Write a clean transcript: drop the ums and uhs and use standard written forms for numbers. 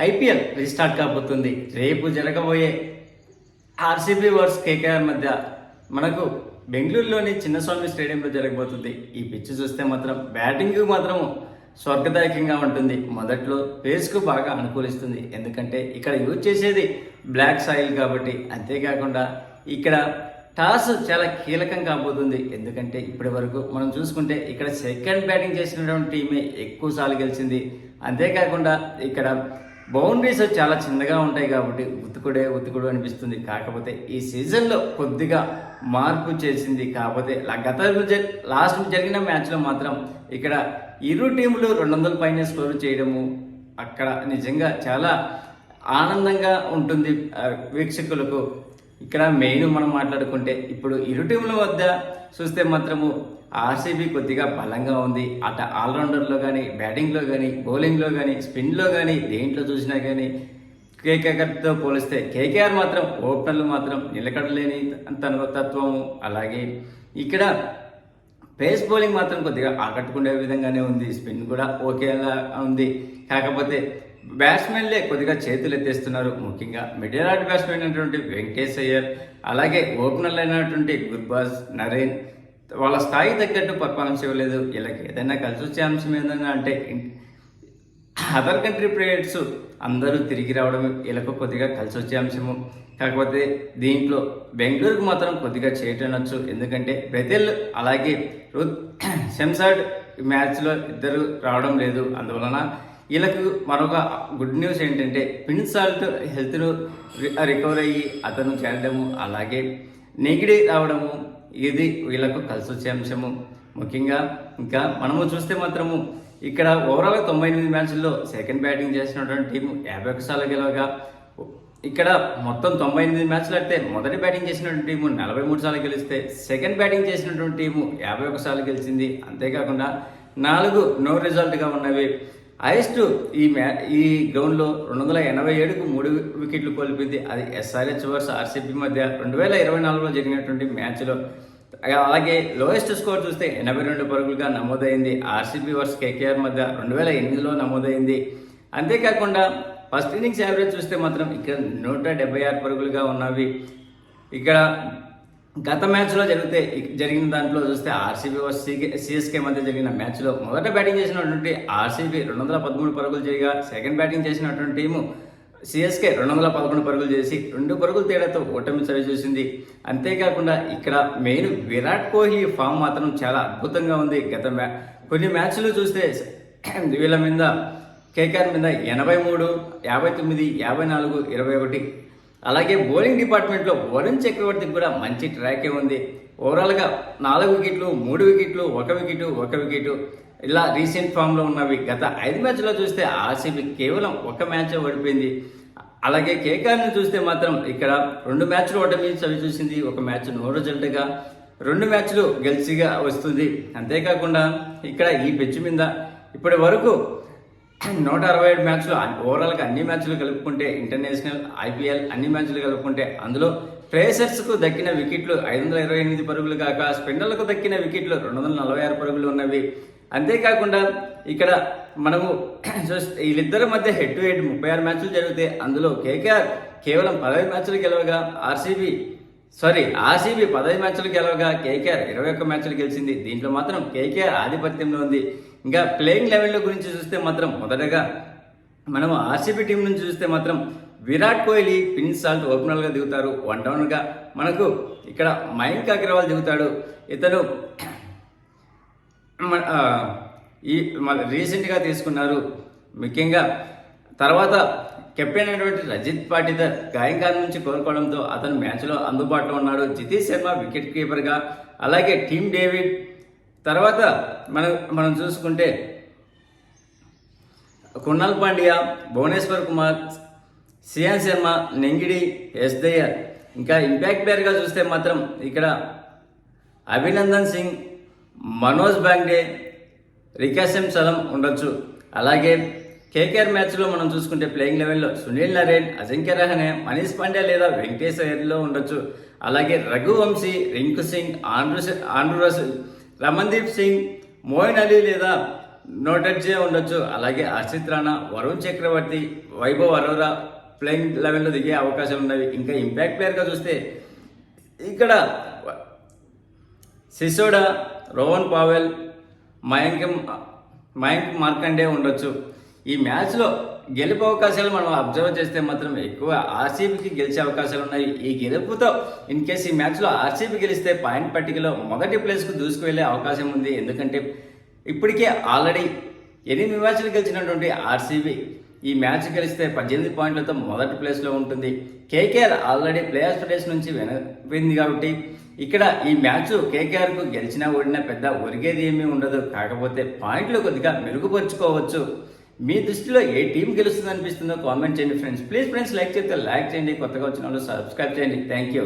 IPL restart కాబోతుంది. రేపు జరగబోయే ఆర్సీబీ వర్స్ కేకేఆర్ మధ్య మనకు బెంగళూరులోని చిన్నస్వామి స్టేడియంలో జరగబోతుంది. ఈ పిచ్ చూస్తే మాత్రం బ్యాటింగ్ మాత్రం స్వర్గదాయకంగా ఉంటుంది. మొదట్లో పేస్కు బాగా అనుకూలిస్తుంది, ఎందుకంటే ఇక్కడ యూజ్ చేసేది బ్లాక్ సాయిల్ కాబట్టి. అంతేకాకుండా ఇక్కడ టాస్ చాలా కీలకం కాబోతుంది, ఎందుకంటే ఇప్పటి వరకు మనం చూసుకుంటే ఇక్కడ సెకండ్ బ్యాటింగ్ చేసినటువంటి టీమే ఎక్కువ సార్లు గెలిచింది. అంతేకాకుండా ఇక్కడ బౌండరీస్ చాలా చిన్నగా ఉంటాయి కాబట్టి ఉతుకుడు అనిపిస్తుంది. కాకపోతే ఈ సీజన్లో కొద్దిగా మార్పు చేసింది. కాకపోతే లాస్ట్ జరిగిన మ్యాచ్లో మాత్రం ఇక్కడ ఇరు టీములు 200 పైన స్కోర్ చేయడము అక్కడ నిజంగా చాలా ఆనందంగా ఉంటుంది వీక్షకులకు. ఇక్కడ మెయిన్ మనం మాట్లాడుకుంటే ఇప్పుడు ఇరు టీముల వద్ద చూస్తే మాత్రము ఆర్సీబీ కొద్దిగా బలంగా ఉంది. అట ఆల్రౌండర్లో కానీ, బ్యాటింగ్లో కానీ, బౌలింగ్లో కానీ, స్పిన్లో కానీ, దేంట్లో చూసినా కానీ కేకేఆర్తో పోలిస్తే కేకేఆర్ మాత్రం ఓపెనర్లు మాత్రం నిలకడలేని తత్వము. అలాగే ఇక్కడ పేస్ బౌలింగ్ మాత్రం కొద్దిగా ఆకట్టుకునే విధంగానే ఉంది. స్పిన్ కూడా ఓకేలా ఉంది. కాకపోతే బ్యాట్స్మెన్లే కొద్దిగా చేతులు ఎత్తేస్తున్నారు. ముఖ్యంగా మిడిల్ ఆర్డర్ బ్యాట్స్మెన్ అయినటువంటి వెంకటేష్ అయ్యర్, అలాగే ఓపెనర్లు అయినటువంటి గుర్బాజ్, నరేన్ వాళ్ళ స్థాయి తగ్గట్టు పర్ఫార్మెన్స్ ఇవ్వలేదు. వీళ్ళకి ఏదైనా కలిసి వచ్చే అంశం ఏదైనా అంటే అదర్ కంట్రీ ప్లేయర్స్ అందరూ తిరిగి రావడం వీళ్ళకు కొద్దిగా కలిసి వచ్చే అంశము. కాకపోతే దీంట్లో బెంగళూరుకు మాత్రం కొద్దిగా చేయటనొచ్చు, ఎందుకంటే బెతెల్ అలాగే శంసాడ్ మ్యాచ్లో ఇద్దరు రావడం లేదు. అందువలన వీళ్ళకు మరొక గుడ్ న్యూస్ ఏంటంటే పిన్సాల్ట్ హెల్త్ను రికవర్ అయ్యి అతను చేరడము, అలాగే నెగిడి రావడము, ఇది వీళ్ళకు కలిసి వచ్చే అంశము. ముఖ్యంగా ఇంకా మనము చూస్తే మాత్రము ఇక్కడ ఓవరాల్గా 98 మ్యాచ్ల్లో సెకండ్ బ్యాటింగ్ చేసినటువంటి టీము 51 సార్లు గెలవగా, ఇక్కడ మొత్తం 98 మ్యాచ్లు అయితే మొదటి బ్యాటింగ్ చేసినటువంటి టీము 43 సార్లు గెలిస్తే సెకండ్ బ్యాటింగ్ చేసినటువంటి టీము 51 సార్లు గెలిచింది. అంతేకాకుండా 4 నో రిజల్ట్గా ఉన్నవి. హైయెస్ట్ ఈ గ్రౌండ్లో 287కు 3 వికెట్లు కోల్పోయింది. అది ఎస్ఆర్హెచ్ వర్స్ ఆర్సీబీ మధ్య 2024లో జరిగినటువంటి మ్యాచ్లో. అలాగే లోయెస్ట్ స్కోర్ చూస్తే 82 పరుగులుగా నమోదైంది. ఆర్సీబీ వర్స్ కేకేఆర్ మధ్య 2008లో నమోదైంది. అంతేకాకుండా ఫస్ట్ ఇన్నింగ్స్ యావరేజ్ చూస్తే మాత్రం ఇక్కడ 176 పరుగులుగా ఉన్నవి. ఇక్కడ గత మ్యాచ్లో జరిగిన దాంట్లో చూస్తే ఆర్సీబీ వర్స్ సిఎస్కే మధ్య జరిగిన మ్యాచ్లో మొదట బ్యాటింగ్ చేసినటువంటి ఆర్సీబీ 213 పరుగులు చేయగా, సెకండ్ బ్యాటింగ్ చేసినటువంటి టీము సిఎస్కే 211 పరుగులు చేసి 2 పరుగుల తేడాతో ఓటమి చవి చూసింది. అంతేకాకుండా ఇక్కడ మెయిన్ విరాట్ కోహ్లీ ఫామ్ మాత్రం చాలా అద్భుతంగా ఉంది. కొన్ని మ్యాచ్లు చూస్తే వీళ్ళ మీద కేకేఆర్ మీద 83, 59, 54, 21. అలాగే బౌలింగ్ డిపార్ట్మెంట్లో వరుణ్ చక్రవర్తికి కూడా మంచి ట్రాకే ఉంది. ఓవరాల్గా 4 వికెట్లు, 3 వికెట్లు, 1 వికెట్, 1 వికెట్ ఇలా రీసెంట్ ఫామ్లో ఉన్నవి. గత 5 మ్యాచ్లో చూస్తే ఆర్సీబీ కేవలం 1 మ్యాచ్ ఓడిపోయింది. అలాగే కేకేఆర్ని చూస్తే మాత్రం ఇక్కడ 2 మ్యాచ్లు ఓటమి చవి చూసింది, 1 మ్యాచ్ నో రిజల్ట్గా, 2 మ్యాచ్లు గెలిచిగా వస్తుంది. అంతేకాకుండా ఇక్కడ ఈ పిచ్ మీద ఇప్పటి వరకు 167 మ్యాచ్లు ఓవరాల్గా అన్ని మ్యాచ్లు కలుపుకుంటే, ఇంటర్నేషనల్, ఐపీఎల్ అన్ని మ్యాచ్లు కలుపుకుంటే అందులో పేసర్స్కు దక్కిన వికెట్లు 528 పరుగులు కాక స్పిన్నర్లకు దక్కిన వికెట్లు 246 పరుగులు ఉన్నవి. అంతేకాకుండా ఇక్కడ మనము వీళ్ళిద్దరి మధ్య హెడ్ టు హెడ్ 36 మ్యాచ్లు జరిగితే అందులో కేకేఆర్ కేవలం 15 మ్యాచ్లు గెలవగా ఆర్సీబీ 15 మ్యాచ్లు గెలవగా కేకేఆర్ 21 మ్యాచ్లు గెలిచింది. దీంట్లో మాత్రం కేకేఆర్ ఆధిపత్యంలో ఉంది. ఇంకా ప్లేయింగ్ లెవెల్లో గురించి చూస్తే మాత్రం మొదటగా మనము ఆర్సీబీ టీం నుంచి చూస్తే మాత్రం విరాట్ కోహ్లీ పిన్సాల్ట్ ఓపెనర్గా దిగుతారు. 1 డౌన్గా మనకు ఇక్కడ మయాంక్ అగర్వాల్ దిగుతాడు. ఇతను రీసెంట్గా తీసుకున్నారు. ముఖ్యంగా తర్వాత కెప్టెన్ అయినటువంటి రజిత్ పాటిదార్ గాయం నుంచి కోలుకోవడంతో అతను మ్యాచ్లో అందుబాటులో ఉన్నాడు. జితేష్ శర్మ వికెట్ కీపర్గా, అలాగే టీమ్ డేవిడ్, తర్వాత మనం చూసుకుంటే కునాల్ పాండ్యా, భువనేశ్వర్ కుమార్, శ్రేయాన్ శర్మ, నెంగిడి, ఎస్ దయ్యర్. ఇంకా ఇంపాక్ట్ ప్లేయర్గా చూస్తే మాత్రం ఇక్కడ అభినందన్ సింగ్, మనోజ్ బాంగ్డే, రికాశం సలం ఉండొచ్చు. అలాగే కేకేఆర్ మ్యాచ్లో మనం చూసుకుంటే ప్లేయింగ్ లెవెల్లో సునీల్ నరేన్, అజింక్య రహానే, మనీష్ పాండ్యా లేదా వెంకటేష్ అయ్యర్లో ఉండొచ్చు. అలాగే రఘువంశీ, రింకు సింగ్, ఆండ్రూ రసల్, రమన్దీప్ సింగ్, మోయిన్ అలీ లేదా నోటెడ్జే ఉండొచ్చు. అలాగే హర్షిత్ రాణా, వరుణ్ చక్రవర్తి, వైభవ్ అరోరా ప్లేయింగ్ లెవెల్లో దిగే అవకాశాలు ఉన్నవి. ఇంకా ఇంపాక్ట్ ప్లేయర్గా చూస్తే ఇక్కడ సిసోడా, రోహన్ పావెల్, మయాంక్ మార్కండే ఉండొచ్చు. ఈ మ్యాచ్లో గెలుపు అవకాశాలు మనం అబ్జర్వ్ చేస్తే మాత్రం ఎక్కువ ఆర్సీబీకి గెలిచే అవకాశాలు ఉన్నాయి. ఈ గెలుపుతో ఇన్ కేసు ఈ మ్యాచ్లో ఆర్సీబీ గెలిస్తే పాయింట్ పట్టికలో మొదటి ప్లేస్కు దూసుకువెళ్లే అవకాశం ఉంది. ఎందుకంటే ఇప్పటికే ఆల్రెడీ 8 మ్యాచ్లు గెలిచినటువంటి ఆర్సీబీ ఈ మ్యాచ్ గెలిస్తే 18 పాయింట్లతో మొదటి ప్లేస్లో ఉంటుంది. కేకేఆర్ ఆల్రెడీ ప్లేఆఫ్ రేస్ నుంచి వెనకపోయింది కాబట్టి ఇక్కడ ఈ మ్యాచ్ కేకేఆర్కు గెలిచినా ఓడినా పెద్ద ఒరిగేది ఏమీ ఉండదు. కాకపోతే పాయింట్లు కొద్దిగా మెరుగుపరుచుకోవచ్చు. మీ దృష్టిలో ఏ టీం గెలుస్తుంది అనిపిస్తుందో కామెంట్ చేయండి ఫ్రెండ్స్. ప్లీజ్ ఫ్రెండ్స్ లైక్ చేస్తే లైక్ చేయండి, కొత్తగా వచ్చిన వాళ్ళు సబ్స్క్రైబ్ చేయండి. Thank you.